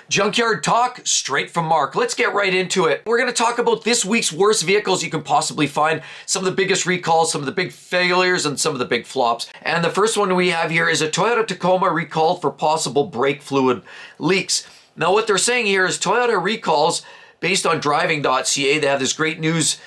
Junkyard talk straight from Mark. Let's get right into it. We're going to talk about this week's worst vehicles you can possibly find, some of the biggest recalls, some of the big failures, and some of the big flops. And the first one we have here is a Toyota Tacoma recalled for possible brake fluid leaks. Now what they're saying here is Toyota recalls based on driving.ca. They have this great news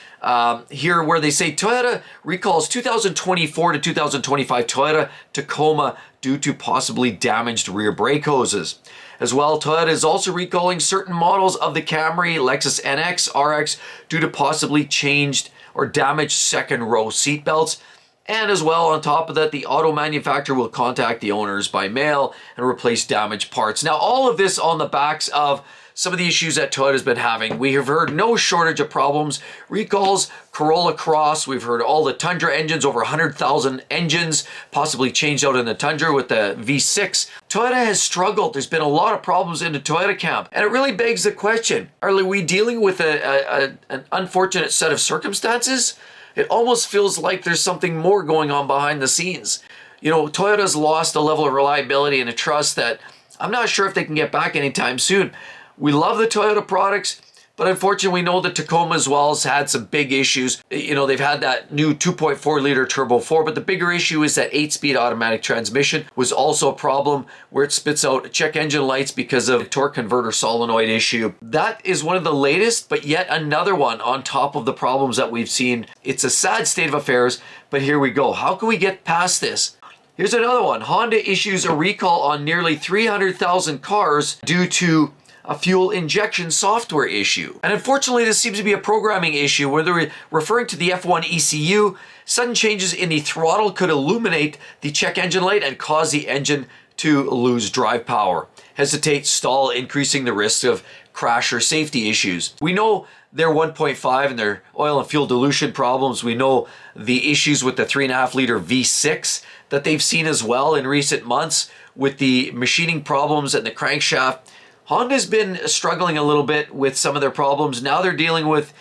here where they say Toyota recalls 2024 to 2025 Toyota Tacoma due to possibly damaged rear brake hoses. As well, Toyota is also recalling certain models of the Camry, Lexus NX, RX due to possibly changed or damaged second row seatbelts. And as well, on top of that, the auto manufacturer will contact the owners by mail and replace damaged parts. Now, all of this on the backs of some of the issues that Toyota's been having. We have heard no shortage of problems. Recalls, Corolla Cross. We've heard all the Tundra engines, over 100,000 engines possibly changed out in the Tundra with the V6. Toyota has struggled. There's been a lot of problems in the Toyota camp. And it really begs the question, are we dealing with an unfortunate set of circumstances? It almost feels like there's something more going on behind the scenes. You know, Toyota's lost a level of reliability and a trust that I'm not sure if they can get back anytime soon. We love the Toyota products, but unfortunately we know that Tacoma as well has had some big issues. You know, they've had that new 2.4 liter turbo 4, but the bigger issue is that 8-speed automatic transmission was also a problem where it spits out check engine lights because of torque converter solenoid issue. That is one of the latest, but yet another one on top of the problems that we've seen. It's a sad state of affairs, but here we go. How can we get past this? Here's another one. Honda issues a recall on nearly 300,000 cars due to a fuel injection software issue. And unfortunately, this seems to be a programming issue where they're referring to the F1 ECU. Sudden changes in the throttle could illuminate the check engine light and cause the engine to lose drive power. Hesitate, stall, increasing the risk of crash or safety issues. We know their 1.5 and their oil and fuel dilution problems. We know the issues with the 3.5 liter V6 that they've seen as well in recent months with the machining problems and the crankshaft. Honda's been struggling a little bit with some of their problems. Now they're dealing with,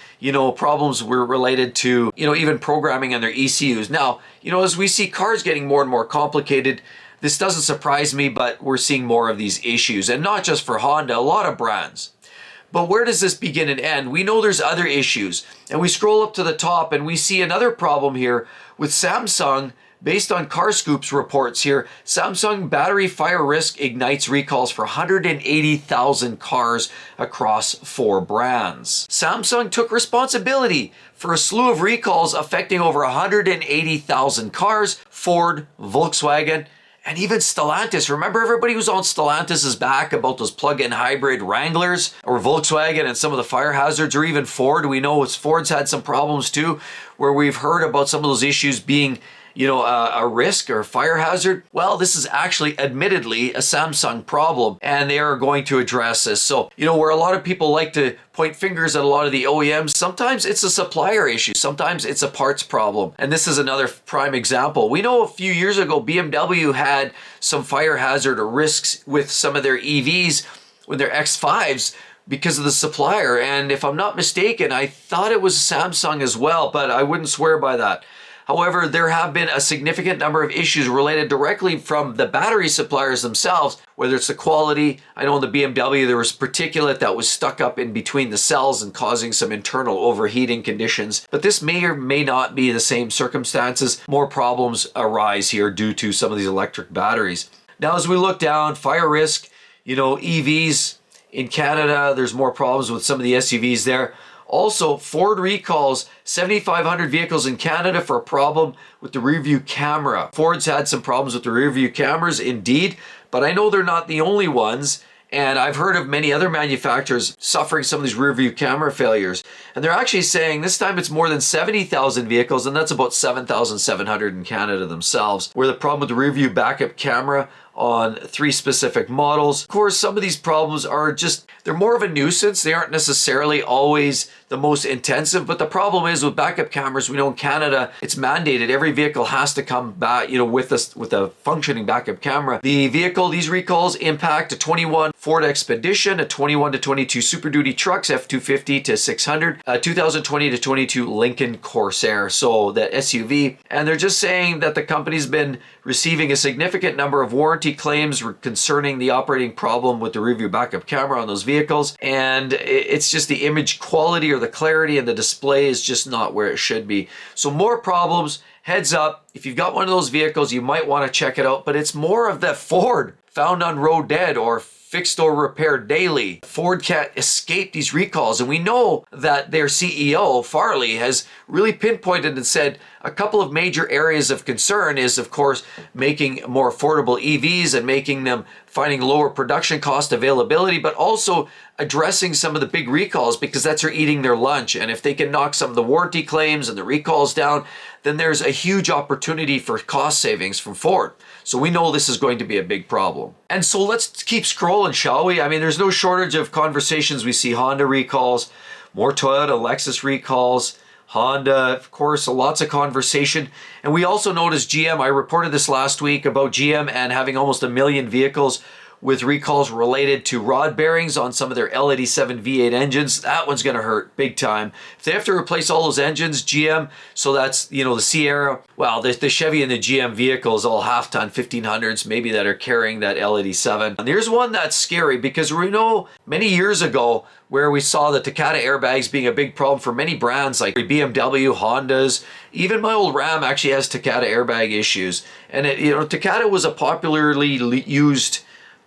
problems were related to, even programming on their ECUs. Now, as we see cars getting more and more complicated, this doesn't surprise me, but we're seeing more of these issues. And not just for Honda, a lot of brands. But where does this begin and end? We know there's other issues. And we scroll up to the top and we see another problem here with Samsung. Based on CarScoop's reports here, Samsung battery fire risk ignites recalls for 180,000 cars across 4 brands. Samsung took responsibility for a slew of recalls affecting over 180,000 cars, Ford, Volkswagen, and even Stellantis. Remember everybody was on Stellantis' back about those plug-in hybrid Wranglers, or Volkswagen and some of the fire hazards, or even Ford. We know Ford's had some problems too, where we've heard about some of those issues being a risk or fire hazard. Well, this is actually admittedly a Samsung problem, and they are going to address this. So, where a lot of people like to point fingers at a lot of the OEMs, sometimes it's a supplier issue, sometimes it's a parts problem. And this is another prime example. We know a few years ago, BMW had some fire hazard or risks with some of their EVs, with their X5s, because of the supplier. And if I'm not mistaken, I thought it was Samsung as well, but I wouldn't swear by that. However, there have been a significant number of issues related directly from the battery suppliers themselves, whether it's the quality. I know in the BMW there was particulate that was stuck up in between the cells and causing some internal overheating conditions. But this may or may not be the same circumstances. More problems arise here due to some of these electric batteries. Now, as we look down, fire risk, EVs in Canada, there's more problems with some of the SUVs there. Also, Ford recalls 7,500 vehicles in Canada for a problem with the rear view camera. Ford's had some problems with the rear view cameras, indeed, but I know they're not the only ones. And I've heard of many other manufacturers suffering some of these rear view camera failures. And they're actually saying this time it's more than 70,000 vehicles, and that's about 7,700 in Canada themselves, where the problem with the rear view backup camera on 3 specific models. Of course, some of these problems are they're more of a nuisance. They aren't necessarily always the most intensive, but the problem is with backup cameras, we know in Canada, it's mandated. Every vehicle has to come back, with a functioning backup camera. These recalls impact a 21 Ford Expedition, a 21 to 22 Super Duty trucks, F-250 to 600, a 2020 to 22 Lincoln Corsair, so that SUV. And they're just saying that the company's been receiving a significant number of warranty warranty claims concerning the operating problem with the rear view backup camera on those vehicles. And it's just the image quality or the clarity and the display is just not where it should be. So more problems. Heads up, if you've got one of those vehicles, you might want to check it out, but it's more of that Ford found on road dead or fixed or repaired daily. Ford can't escape these recalls, and we know that their CEO, Farley, has really pinpointed and said a couple of major areas of concern is, of course, making more affordable EVs and making them finding lower production cost availability, but also addressing some of the big recalls because that's her eating their lunch. And if they can knock some of the warranty claims and the recalls down, then there's a huge opportunity for cost savings from Ford. So we know this is going to be a big problem. And so let's keep scrolling, shall we? I mean, there's no shortage of conversations. We see Honda recalls, more Toyota, Lexus recalls, Honda, of course, lots of conversation. And we also noticed GM, I reported this last week about GM and having almost 1 million vehicles with recalls related to rod bearings on some of their L87 V8 engines. That one's going to hurt big time. If they have to replace all those engines, GM, so that's, the Sierra, well, the Chevy and the GM vehicles, all half-ton 1500s, maybe that are carrying that L87. And there's one that's scary because we know many years ago where we saw the Takata airbags being a big problem for many brands like BMW, Hondas. Even my old Ram actually has Takata airbag issues. And Takata was a popularly used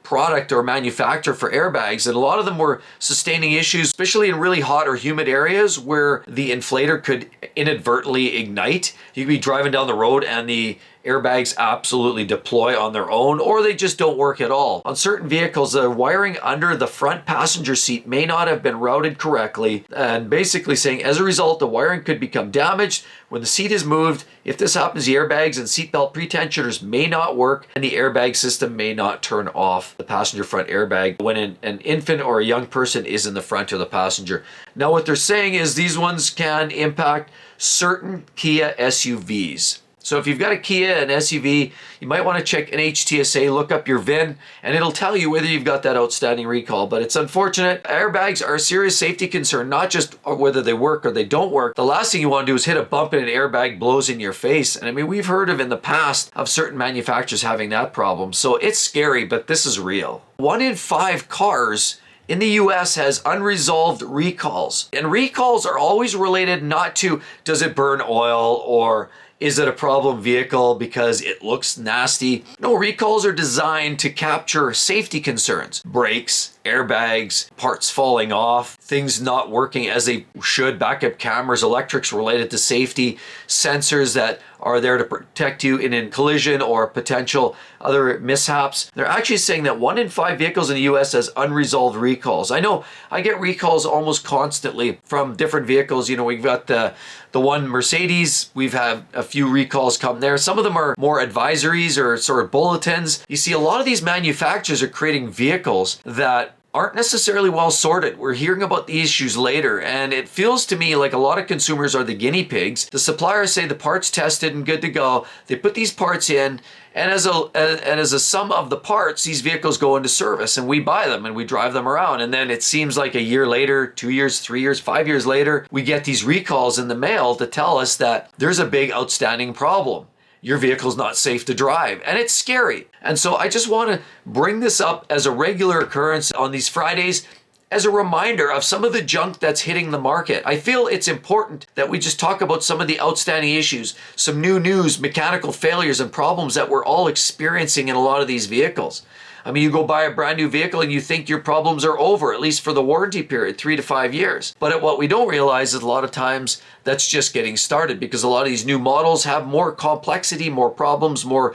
product or manufacturer for airbags, and a lot of them were sustaining issues, especially in really hot or humid areas where the inflator could inadvertently ignite. You could be driving down the road and the airbags absolutely deploy on their own, or they just don't work at all. On certain vehicles, the wiring under the front passenger seat may not have been routed correctly, and basically saying as a result, the wiring could become damaged when the seat is moved. If this happens, the airbags and seatbelt pretensioners may not work, and the airbag system may not turn off the passenger front airbag when an infant or a young person is in the front of the passenger. Now, what they're saying is these ones can impact certain Kia SUVs. So if you've got a Kia, an SUV, you might want to check an HTSA, look up your VIN, and it'll tell you whether you've got that outstanding recall. But it's unfortunate. Airbags are a serious safety concern, not just whether they work or they don't work. The last thing you want to do is hit a bump and an airbag blows in your face. And I mean, we've heard of in the past of certain manufacturers having that problem. So it's scary, but this is real. 1 in 5 cars in the US has unresolved recalls. And recalls are always related not to does it burn oil or is it a problem vehicle because it looks nasty? No, recalls are designed to capture safety concerns. Brakes, airbags, parts falling off, things not working as they should, backup cameras, electrics related to safety, sensors that are there to protect you in a collision or potential other mishaps. They're actually saying that 1 in 5 vehicles in the US has unresolved recalls. I know I get recalls almost constantly from different vehicles. We've got the one Mercedes, we've had a few recalls come there. Some of them are more advisories or sort of bulletins. You see, a lot of these manufacturers are creating vehicles that aren't necessarily well sorted. We're hearing about the issues later, and it feels to me like a lot of consumers are the guinea pigs. The suppliers say the part's tested and good to go. They put these parts in, and as a sum of the parts, these vehicles go into service, and we buy them and we drive them around. And then it seems like a year later, 2 years, 3 years, 5 years later, we get these recalls in the mail to tell us that there's a big outstanding problem. Your vehicle's not safe to drive, and it's scary. And so I just want to bring this up as a regular occurrence on these Fridays as a reminder of some of the junk that's hitting the market. I feel it's important that we just talk about some of the outstanding issues, some new news, mechanical failures and problems that we're all experiencing in a lot of these vehicles. I mean, you go buy a brand new vehicle and you think your problems are over, at least for the warranty period, 3 to 5 years. But what we don't realize is a lot of times that's just getting started because a lot of these new models have more complexity, more problems, more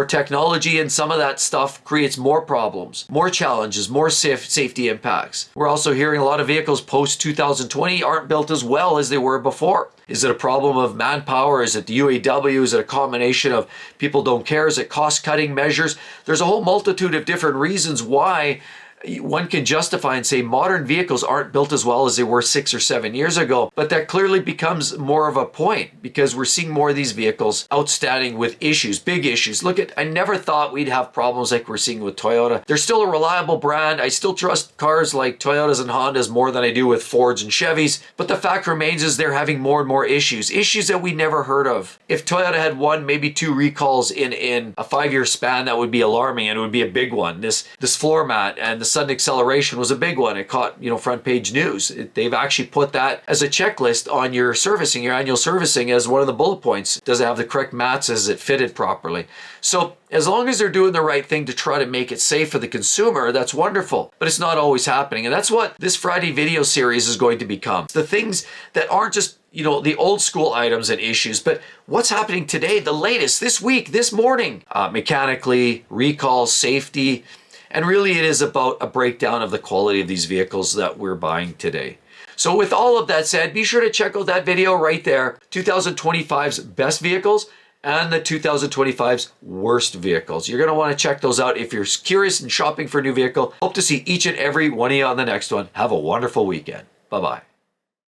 technology, and some of that stuff creates more problems, more challenges, more safety impacts. We're also hearing a lot of vehicles post 2020 aren't built as well as they were before. Is it a problem of manpower? Is it the UAW? Is it a combination of people don't care? Is it cost-cutting measures? There's a whole multitude of different reasons why one can justify and say modern vehicles aren't built as well as they were 6 or 7 years ago, but that clearly becomes more of a point because we're seeing more of these vehicles outstanding with issues, big issues. Look at, I never thought we'd have problems like we're seeing with Toyota. They're still a reliable brand. I still trust cars like Toyotas and Hondas more than I do with Fords and Chevys, but the fact remains is they're having more and more issues that we never heard of. If Toyota had one, maybe 2 recalls in a 5-year span, that would be alarming, and it would be a big one. This floor mat and the sudden acceleration was a big one. It caught, front page news. They've actually put that as a checklist on your servicing, your annual servicing, as one of the bullet points. Does it have the correct mats? Is it fitted properly? So as long as they're doing the right thing to try to make it safe for the consumer, that's wonderful. But it's not always happening. And that's what this Friday video series is going to become. The things that aren't just the old school items and issues, but what's happening today, the latest, this week, this morning, mechanically, recalls, safety, and really it is about a breakdown of the quality of these vehicles that we're buying today. So with all of that said, be sure to check out that video right there, 2025's best vehicles and the 2025's worst vehicles. You're going to want to check those out if you're curious and shopping for a new vehicle. Hope to see each and every one of you on the next one. Have a wonderful weekend. Bye-bye.